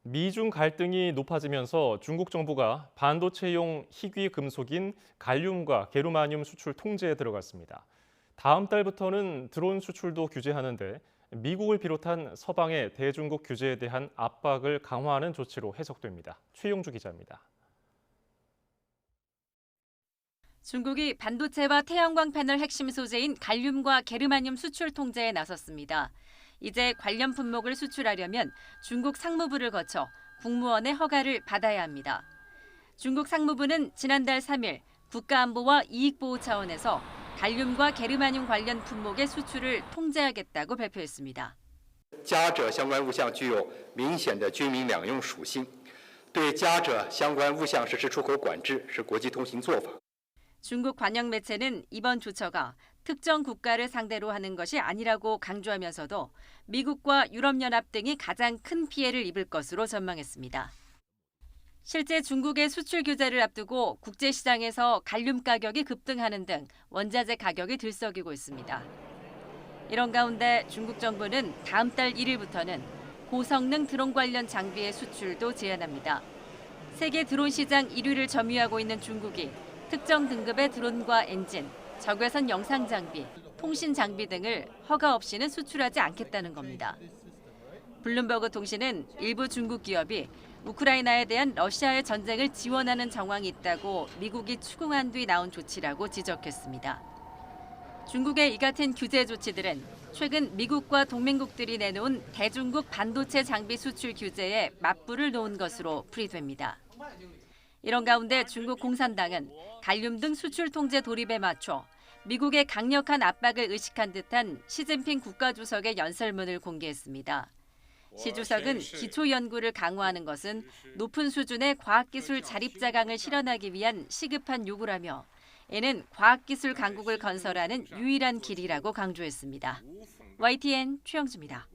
미중 갈등이 높아지면서 중국 정부가 반도체용 희귀 금속인 갈륨과 게르마늄 수출 통제에 들어갔습니다. 다음 달부터는 드론 수출도 규제하는데 미국을 비롯한 서방의 대중국 규제에 대한 압박을 강화하는 조치로 해석됩니다. 최용주 기자입니다. 중국이 반도체와 태양광 패널 핵심 소재인 갈륨과 게르마늄 수출 통제에 나섰습니다. 이제 관련 품목을 수출하려면 중국 상무부를 거쳐 국무원의 허가를 받아야 합니다. 중국 상무부는 지난달 3일 국가안보와 이익보호 차원에서 갈륨과 게르마늄 관련 품목의 수출을 통제하겠다고 발표했습니다. 加者相关物项具有明显的军民两用属性，对加者相关物项实施出口管制是国际通行做法。 중국 관영 매체는 이번 조처가 특정 국가를 상대로 하는 것이 아니라고 강조하면서도 미국과 유럽연합 등이 가장 큰 피해를 입을 것으로 전망했습니다. 실제 중국의 수출 규제를 앞두고 국제시장에서 갈륨 가격이 급등하는 등 원자재 가격이 들썩이고 있습니다. 이런 가운데 중국 정부는 다음 달 1일부터는 고성능 드론 관련 장비의 수출도 제한합니다. 세계 드론 시장 1위를 점유하고 있는 중국이 특정 등급의 드론과 엔진, 적외선 영상 장비, 통신 장비 등을 허가 없이는 수출하지 않겠다는 겁니다. 블룸버그 통신은 일부 중국 기업이 우크라이나에 대한 러시아의 전쟁을 지원하는 정황이 있다고 미국이 추궁한 뒤 나온 조치라고 지적했습니다. 중국의 이 같은 규제 조치들은 최근 미국과 동맹국들이 내놓은 대중국 반도체 장비 수출 규제에 맞불을 놓은 것으로 풀이됩니다. 이런 가운데 중국 공산당은 갈륨 등 수출 통제 도입에 맞춰 미국의 강력한 압박을 의식한 듯한 시진핑 국가주석의 연설문을 공개했습니다. 시 주석은 기초 연구를 강화하는 것은 높은 수준의 과학기술 자립자강을 실현하기 위한 시급한 요구라며 이는 과학기술 강국을 건설하는 유일한 길이라고 강조했습니다. YTN 최영주입니다.